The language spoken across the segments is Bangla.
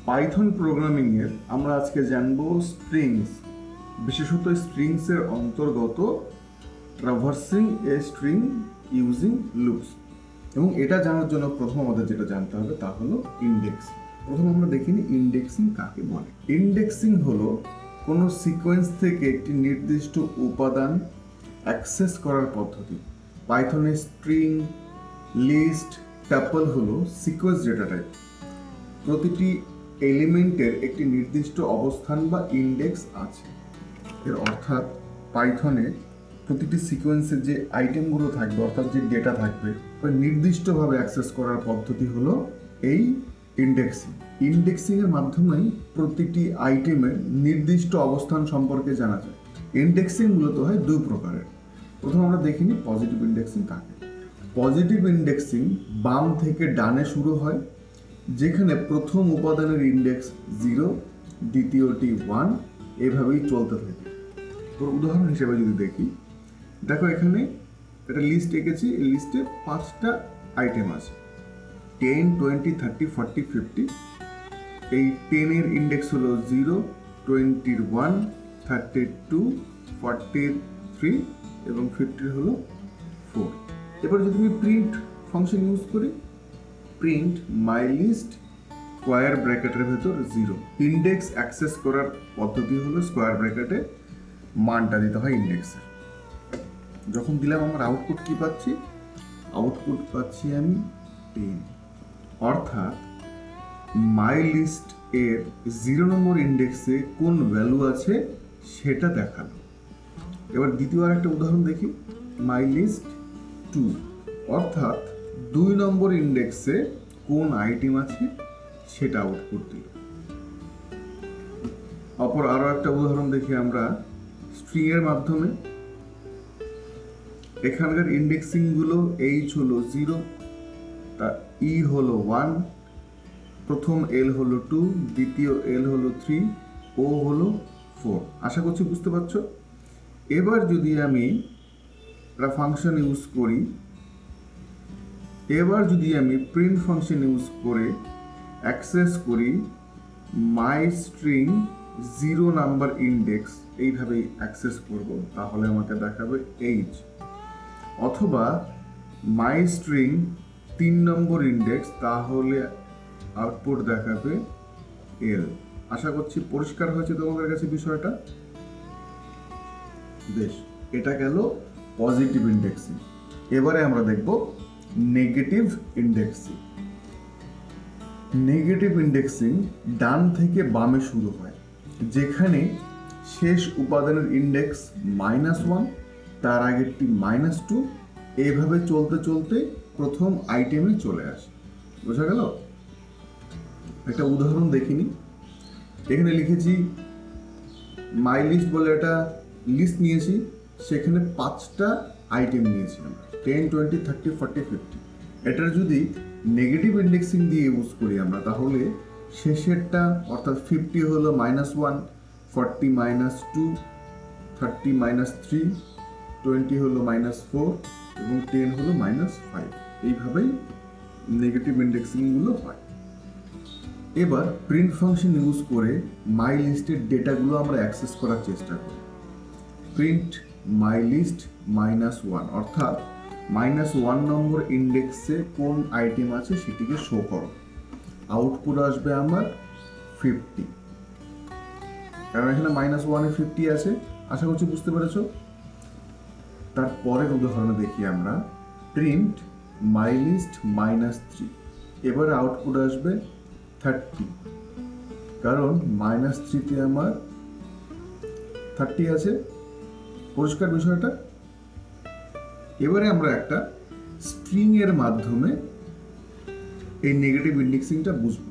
পাইথন প্রোগ্রামিংয়ের আমরা আজকে জানব স্ট্রিংস, বিশেষত স্ট্রিংসের অন্তর্গত traversing a string using loops. এবং এটা জানার জন্য প্রথম আমাদের যেটা জানতে হবে তা হলো ইন্ডেক্স। প্রথম আমরা দেখিনি ইন্ডেক্সিং কাকে বলে। ইন্ডেক্সিং হলো কোনো সিকোয়েন্স থেকে একটি নির্দিষ্ট উপাদান অ্যাক্সেস করার পদ্ধতি। পাইথনে স্ট্রিং, লিস্ট, ট্যাপল হলো সিকোয়েন্স ডেটা টাইপ। প্রতিটি এলিমেন্টের একটি নির্দিষ্ট অবস্থান বা ইন্ডেক্স আছে। এর অর্থাৎ পাইথনে প্রতিটি সিকোয়েন্সের যে আইটেমগুলো থাকবে, অর্থাৎ যে ডেটা থাকবে, নির্দিষ্টভাবে অ্যাক্সেস করার পদ্ধতি হলো এই ইন্ডেক্সিং। ইন্ডেক্সিংয়ের মাধ্যমেই প্রতিটি আইটেমের নির্দিষ্ট অবস্থান সম্পর্কে জানা যায়। ইন্ডেক্সিং মূলত হয় দুই প্রকারের। প্রথম আমরা দেখিনি পজিটিভ ইন্ডেক্সিং কাকে। পজিটিভ ইন্ডেক্সিং বাম থেকে ডানে শুরু হয়, যেখানে প্রথম উপাদানের ইন্ডেক্স 0, দ্বিতীয়টি 1, এভাবেই চলতে থাকে। তোর উদাহরণ হিসেবে যদি দেখি, দেখো এখানে একটা লিস্ট এঁকেছি। এই লিস্টে 5টা আইটেম আছে, 10, 20, 30, 40, 50। এই 10 এর ইন্ডেক্স হলো 0, 20 1, 32, 43 এবং 50 হলো 4। এবার যদি আমি প্রিন্ট ফাংশন ইউজ করি, প্রিন্ট মাই লিস্ট স্কোয়ার ব্র্যাকেটের ভেতর 0। ইন্ডেক্স অ্যাক্সেস করার পদ্ধতি হলো স্কোয়ার ব্র্যাকেটে মানটা দিতে হয় ইন্ডেক্সের। যখন দিলাম আমার আউটপুট কি পাচ্ছি? আউটপুট পাচ্ছি আমি 10। অর্থাৎ মাই লিস্ট এর 0 নম্বর ইন্ডেক্সে কোন ভ্যালু আছে সেটা দেখালো। এবার দ্বিতীয় আরেকটা উদাহরণ দেখি, মাই লিস্ট 2, অর্থাৎ 2 নম্বর ইন্ডেক্সে কোন আইটেম আছে সেটা আউটপুট দিল। অপর আরো একটা উদাহরণ দেখি আমরা স্ট্রিং এর মাধ্যমে। এখানকার ইন্ডেক্সিং গুলো H হলো 0, তা E হলো 1, প্রথম L হলো 2, দ্বিতীয় L হলো 3, O হলো 4। আশা করছি বুঝতে পারছো। এবার যদি আমি একটা ফাংশন ইউজ করি, প্রিন্ট ফাংশন ইউজ করে অ্যাক্সেস করি মাই স্ট্রিং 0 নাম্বার ইন্ডেক্স, এইভাবেই অ্যাক্সেস করব, তাহলে আমাকে দেখাবে H। অথবা মাই স্ট্রিং 3 নম্বর ইন্ডেক্স, তাহলে আউটপুট দেখাবে L। আশা করছি পরিষ্কার হয়েছে তোমাদের কাছে বিষয়টা। বেশ, এটা গেল পজিটিভ ইন্ডেক্সিং। এবারে আমরা দেখব নেগেটিভ ইন্ডেক্সিং। নেগেটিভ ইন্ডেক্সিং ডান থেকে বামে শুরু হয়, যেখানে শেষ উপাদানের ইন্ডেক্স -1, তার আগেরটি -2, এভাবে চলতে চলতে প্রথম আইটেমে চলে আসে। বোঝা গেল? একটা উদাহরণ দেখিনি। এখানে লিখেছি মাই লিস্ট বলে একটা লিস্ট নিয়েছি, সেখানে 5টা আইটেম নিয়েছি আমরা, 10, 20, 30, 40, 50। এটার যদি নেগেটিভ ইন্ডেক্সিং দিয়ে ইউজ করি আমরা, তাহলে শেষেরটা অর্থাৎ 50 হলো -1, 40 -2, 30 -3, 20 হলো -4 এবং 10 হলো -5। এইভাবেই নেগেটিভ ইন্ডেক্সিং গুলো হয়। এবার প্রিন্ট ফাংশন ইউজ করে মাই লিস্টের ডেটাগুলো আমরা অ্যাক্সেস করার চেষ্টা করি। প্রিন্ট মাই লিস্ট -1, অর্থাৎ -1 নম্বর ইন্ডেক্সে কোন আইটেম আছে সেটিকে শো করো। আউটপুট আসবে আমার 50, কারণ এখানে -1 এ 50 আছে। আশা করছি বুঝতে পেরেছো। তারপরের উদাহরণে দেখি আমরা প্রিন্ট মাই লিস্ট -3, এবারে আউটপুট আসবে 30, কারণ -3 তে আমার 30 আছে। পরিষ্কার বিষয়টা। এবারে আমরা একটা স্ট্রিং এর মাধ্যমে এই নেগেটিভ ইন্ডেক্সিংটা বুঝবো।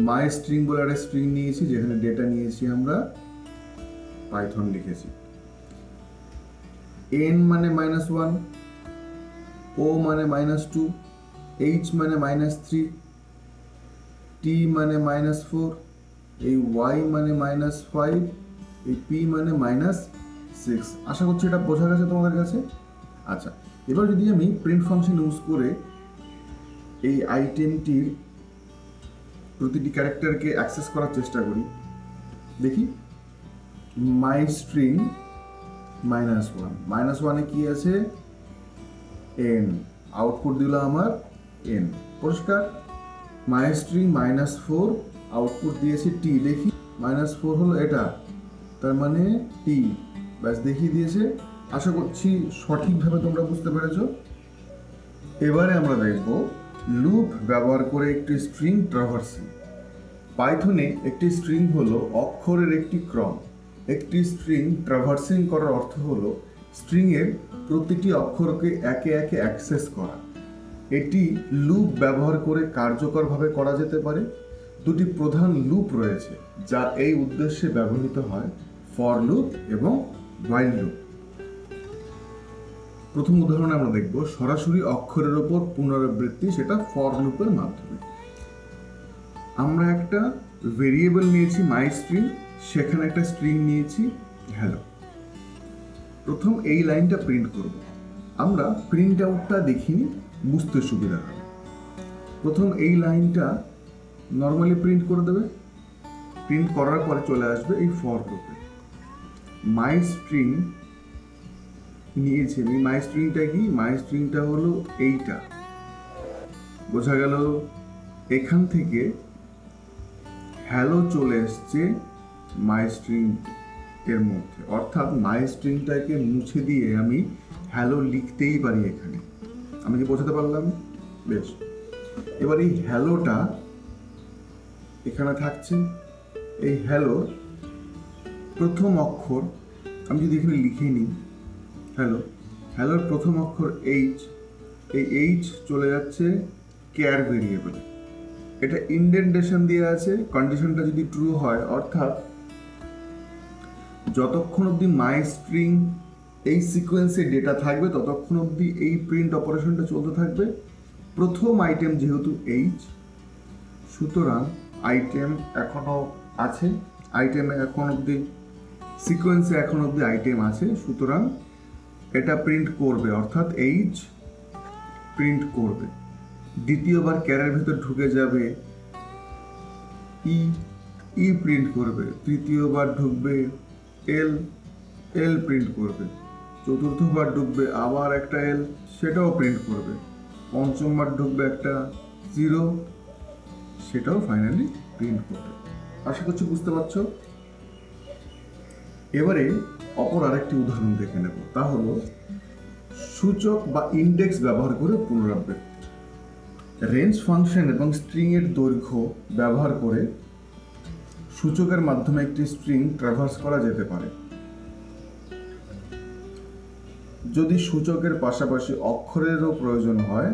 মাই স্ট্রিং বলে একটা স্ট্রিং নিয়েছি, যেখানে ডেটা নিয়েছি আমরা, পাইথন লিখেছি। n মানে -1, o মানে -2, h মানে -3, t মানে -4, এই y মানে -5, এই p মানে -6। আশা করছি এটা বোঝা গেছে তোমাদের কাছে। আচ্ছা, এবার যদি আমি প্রিন্ট ফাংশন ইউজ করে এই আইটেমটির প্রতিটি ক্যারেক্টারকে অ্যাক্সেস করার চেষ্টা করি। দেখি মাই স্ট্রিং -1, -1 কি আছে n, আউটপুট দিল আমার n, পরিষ্কার। মাই স্ট্রিং -4, আউটপুট দিয়েছি t, দেখি -4 হলো এটা, তার মানে t, ব্যাস দেখিয়ে দিয়েছে। আশা করছি সঠিকভাবে তোমরা বুঝতে পেরেছো। এবারে আমরা দেখব লুপ ব্যবহার করে একটি স্ট্রিং ট্রাভার্সিং। পাইথনে একটি স্ট্রিং হলো অক্ষরের একটি ক্রম। একটি স্ট্রিং ট্রাভার্সিং করার অর্থ হলো স্ট্রিংয়ের প্রতিটি অক্ষরকে একে একে অ্যাক্সেস করা। এটি লুপ ব্যবহার করে কার্যকরভাবে করা যেতে পারে। দুটি প্রধান লুপ রয়েছে যা এই উদ্দেশ্যে ব্যবহৃত হয়, ফর লুপ এবং হোয়াইল লুপ। প্রথম উদাহরণে আমরা দেখব সরাসরি অক্ষরের উপর পুনরাবৃত্তি, সেটা ফর লুপের মাধ্যমে। আমরা একটা ভেরিয়েবল নিয়েছি মাই স্ট্রিং, সেখানে একটা স্ট্রিং নিয়েছি হ্যালো। প্রথম এই লাইনটা প্রিন্ট করব। আমরা প্রিন্ট আউটটা দেখিনি, বুঝতে সুবিধা হবে। প্রথম এই লাইনটা নর্মালি প্রিন্ট করে দেবে। প্রিন্ট করার পরে চলে আসবে এই ফর লুপে। মাই স্ট্রিং নিয়েছি আমি। মাই স্ট্রিংটা কি? মাই স্ট্রিংটা হলো এইটা, বোঝা গেল। এখান থেকে হ্যালো চলে এসছে মাই স্ট্রিং এর মধ্যে, অর্থাৎ মাই স্ট্রিংটাকে মুছে দিয়ে আমি হ্যালো লিখতেই পারি এখানে। আমি কি বোঝাতে পারলাম? বেশ। এবার এই হ্যালোটা এখানে থাকছে। এই হ্যালো প্রথম অক্ষর আমি যদি এখানে লিখে নিই হ্যালো, হ্যালোর প্রথম অক্ষর এইচ, এই এইচ চলে যাচ্ছে ক্যার ভেরিয়েবলে। এটা ইনডেন্টেশন দিয়ে আছে। কন্ডিশনটা যদি ট্রু হয়, অর্থাৎ যতক্ষণ অবধি মাই স্ট্রিং এই সিকোয়েন্সে ডেটা থাকবে ততক্ষণ অবধি এই প্রিন্ট অপারেশনটা চলতে থাকবে। প্রথম আইটেম যেহেতু এইচ, সুতরাং আইটেম এখনো আছে, আইটেমে এখন অবধি সিকোয়েন্সে এখন অবধি আইটেম আছে, সুতরাং এটা প্রিন্ট করবে, অর্থাৎ এইচ প্রিন্ট করবে। দ্বিতীয়বার ক্যারের ভেতর ঢুকে যাবে ই, ই প্রিন্ট করবে। তৃতীয়বার ঢুকবে এল, এল প্রিন্ট করবে। চতুর্থবার ঢুকবে আবার একটা এল, সেটাও প্রিন্ট করবে। পঞ্চমবার ঢুকবে একটা 0, সেটাও ফাইনালি প্রিন্ট করবে। আশা করছি বুঝতে পারছো। এবারে অপর আরেকটি উদাহরণ দেখে নেব, তা হলো সূচক বা ইন্ডেক্স ব্যবহার করে পুনরাবৃত্তি। রেঞ্জ ফাংশন এবং স্ট্রিং এর দৈর্ঘ্য ব্যবহার করে সূচকের মাধ্যমে একটি স্ট্রিং ট্রাভার্স করা যেতে পারে যদি সূচকের পাশাপাশি অক্ষরেরও প্রয়োজন হয়,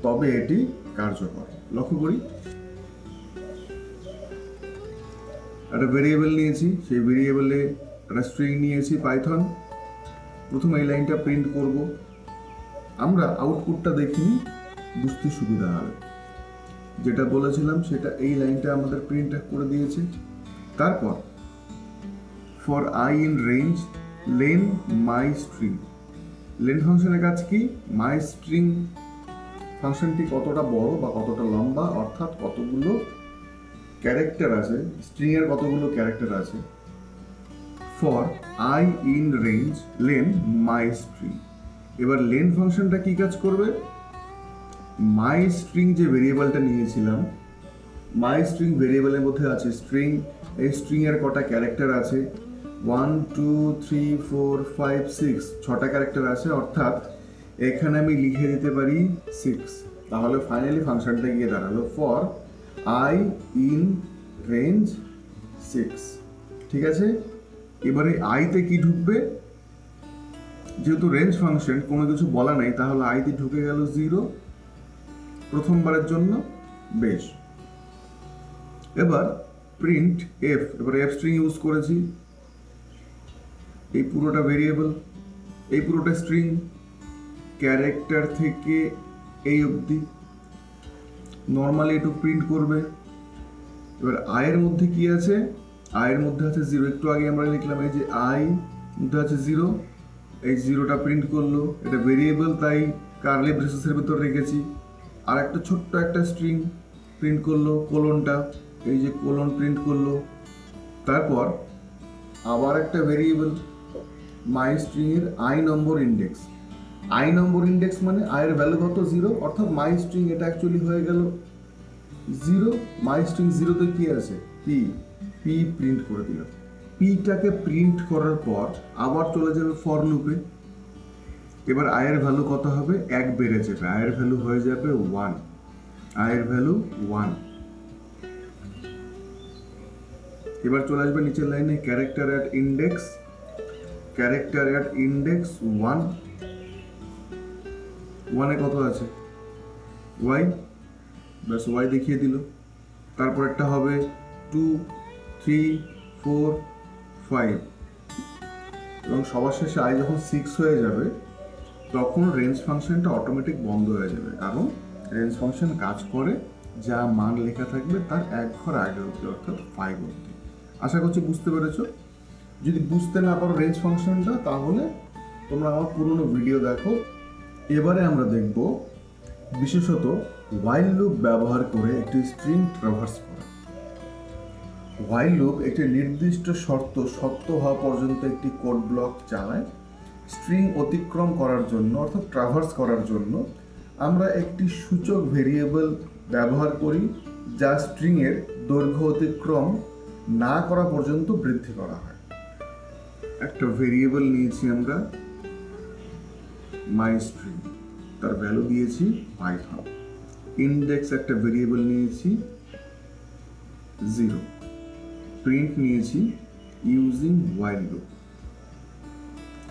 তবে এটি কার্যকর। লক্ষ্য করি, একটা ভেরিয়েবল নিয়েছি, সেই ভেরিয়েবলে একটা স্ট্রিং নিয়েছি পাইথন। প্রথম এই লাইনটা প্রিন্ট করব। আমরা আউটপুটটা দেখিনি, বুঝতে সুবিধা হবে। যেটা বলেছিলাম সেটা এই লাইনটা আমাদের প্রিন্ট করে দিয়েছে। তারপর for I in range lane my string. Lane ফাংশনের কাজ কি? মাই স্ট্রিং ফাংশনটি কতটা বড় বা কতটা লম্বা, অর্থাৎ কতগুলো ক্যারেক্টার আছে, স্ট্রিং এর কতগুলো ক্যারেক্টার আছে। For I in range lane my string. এবার লেন ফাংশনটা কি কাজ করবে? মাই স্ট্রিং যে ভেরিয়েবলটা নিয়েছিলাম, মাই স্ট্রিং ভেরিয়েবলের মধ্যে আছে স্ট্রিং। এই স্ট্রিং এর কটা ক্যারেক্টার আছে? 1 2 3 4 5 6, 6টা ক্যারেক্টার আছে, অর্থাৎ এখানে আমি লিখে দিতে পারি 6। তাহলে ফাইনালি ফাংশনটা গিয়ে দাঁড়ালো ফর আই ইন রেঞ্জ 6। ঠিক আছে, এবারে আইতে কি ঢুকবে? যেহেতু রেঞ্জ ফাংশন কোনো কিছু বলা নাই, তাহলে আইতে ঢুকে গেল 0 প্রথমবারের জন্য। বেশ, এবার প্রিন্ট এফ। এবার এফ স্ট্রিং ইউজ করেছি। এই পুরোটা ভেরিয়েবল, এই পুরোটা স্ট্রিং, ক্যারেক্টার থেকে এই অবধি নর্মালি একটু প্রিন্ট করবে। এবার আয়ের মধ্যে কি আছে? আয়ের মধ্যে আছে 0। একটু আগে আমরা লিখলাম এই যে আই মধ্যে আছে 0, এই 0টা প্রিন্ট করলো। এটা ভেরিয়েবল, তাই কার্লি ব্রেসেসের ভেতর রেখেছি। আর একটা ছোট্ট একটা স্ট্রিং প্রিন্ট করলো, কোলনটা এই যে কোলন প্রিন্ট করলো। তারপর আবার একটা ভেরিয়েবল মাই স্ট্রিং এর I number index. I number index মানে আয়ের ভ্যালু কত 0, অর্থাৎ মাই স্ট্রিং এটা অ্যাকচুয়ালি হয়ে গেল 0। মাই স্ট্রিং 0তে কি আছে, পি, পি প্রিন্ট করে দিল। পিটাকে প্রিন্ট করার পর আবার চলে যাবে ফর লুপে। এবার আয়ের ভ্যালু কত হবে, 1 বেড়ে যাবে, আয়ের ভ্যালু হয়ে যাবে 1, আয়ের ভ্যালু 1। এবার চলে আসবে নিচের লাইনে character at index, character at index 1, 1 এ কত আছে y, ব্যাস y দেখিয়ে দিল। তারপর একটা হবে 2, 3, 4, 5 এবং সবার শেষে i যখন 6 হয়ে যাবে তখন রেঞ্জ ফাংশনটা অটোমেটিক বন্ধ হয়ে যাবে, কারণ রেঞ্জ ফাংশন কাজ করে যা মান লেখা থাকবে তার এক ঘর আগে অবধি, অর্থাৎ 5 অবধি। আশা করছি বুঝতে পেরেছো। যদি বুঝতে না পারো রেঞ্জ ফাংশনটা, তাহলে তোমরা আমার পুরনো ভিডিও দেখো। এবারে আমরা দেখব বিশেষত while লুপ ব্যবহার করে একটি স্ট্রিং ট্রাভার্স করা। while লুপ একটি নির্দিষ্ট শর্ত সত্য হওয়া পর্যন্ত একটি কোড ব্লক চালায়। স্ট্রিং অতিক্রম করার জন্য, অর্থাৎ ট্রাভার্স করার জন্য আমরা একটি সূচক ভেরিয়েবল ব্যবহার করি, যা স্ট্রিং এর দৈর্ঘ্য অতিক্রম না করা পর্যন্ত বৃদ্ধি করা হয়। একটা ভেরিয়েবল নিয়েছি আমরা মাই স্ট্রিং, তার ভ্যালু দিয়েছি পাইথন। ইন্ডেক্স একটা ভেরিয়েবল নিয়েছি 0, প্রিন্ট নিয়েছি ইউজিং while লুপ।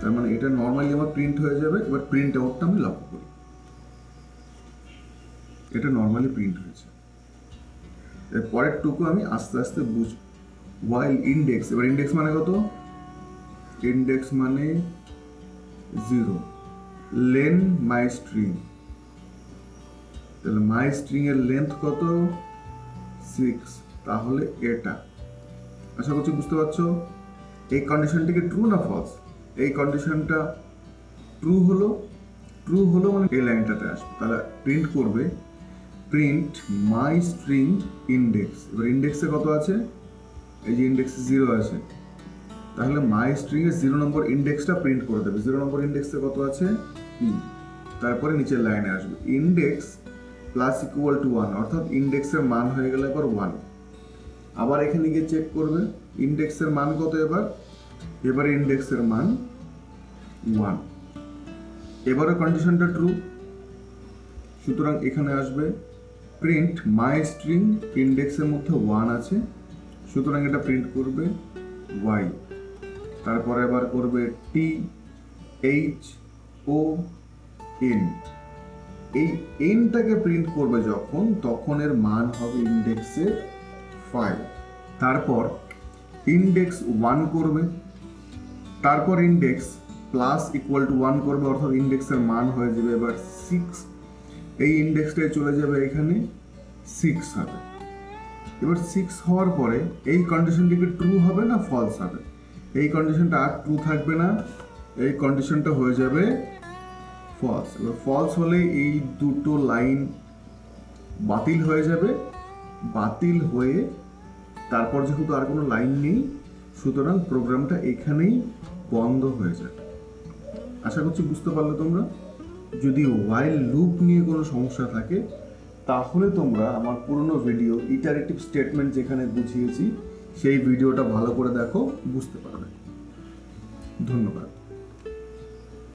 তার মানে এটা নর্মালি আমার প্রিন্ট হয়ে যাবে। এবার প্রিন্ট আউটটা আমি লক্ষ্য করি, এটা নর্মালি প্রিন্ট হয়েছে। এর পরের টুকু আমি আস্তে আস্তে বুঝব। while ইন্ডেক্স, এবার ইন্ডেক্স মানে কত, ইন্ডেক্স মানে 0, লেন মাই স্ট্রিং, তাহলে মাই স্ট্রিং এর লেন্থ কত 6, তাহলে এটা। আশা করছি বুঝতে পারছো। এই কন্ডিশনটিকে ট্রু না ফলস, এই কন্ডিশনটা ট্রু হলো, ট্রু হলো মানে এই লাইনটাতে আসবে, তাহলে প্রিন্ট করবে প্রিন্ট মাই স্ট্রিং ইন্ডেক্স। এবার ইন্ডেক্সে কত আছে, এই যে ইন্ডেক্সে 0 আছে, তাহলে মাই স্ট্রিং এর 0 নম্বর ইন্ডেক্সটা প্রিন্ট করে দেবে। 0 নম্বর ইন্ডেক্সে কত আছে, পি। তারপরে নিচের লাইনে আসবে ইন্ডেক্স প্লাস ইকুয়াল টু 1, অর্থাৎ ইন্ডেক্সের মান হয়ে গেল এবার 1। আবার এখানে গিয়ে চেক করবে ইন্ডেক্সের মান কত, এবার ইন্ডেক্সের মান 1। এবারে কন্ডিশনটা ট্রু, সুতরাং এখানে আসবে প্রিন্ট মাই স্ট্রিং, ইন্ডেক্সের মধ্যে 1 আছে, সুতরাং এটা প্রিন্ট করবে y। তারপরে আবার করবে টি এইচ ও এন, এই এনটাকে প্রিন্ট করবে যখন, তখন এর মান হবে ইন্ডেক্সে 5। তারপর ইন্ডেক্স 1 করবে, তারপর ইন্ডেক্স প্লাস ইকুয়াল টু 1 করবে, অর্থাৎ ইন্ডেক্সের মান হয়ে যাবে এবার 6। এই ইন্ডেক্সটাই চলে যাবে এখানে 6 হবে। এবার 6 হওয়ার পরে এই কন্ডিশনটিকে ট্রু হবে না ফলস হবে, এই কন্ডিশনটা আর ট্রু থাকবে না, এই কন্ডিশনটা হয়ে যাবে ফলস। এবার ফলস হলে এই দুটো লাইন বাতিল হয়ে যাবে, বাতিল হয়ে তারপর যেহেতু আর কোনো লাইন নেই, সুতরাং প্রোগ্রামটা এখানেই বন্ধ হয়ে যাবে। আশা করছি বুঝতে পারলে তোমরা। যদি while লুপ নিয়ে কোনো সমস্যা থাকে, তাহলে তোমরা আমার পুরনো ভিডিও ইটারেটিভ স্টেটমেন্ট যেখানে বুঝিয়েছি সেই ভিডিওটা ভালো করে দেখো, বুঝতে পারবে। ধন্যবাদ।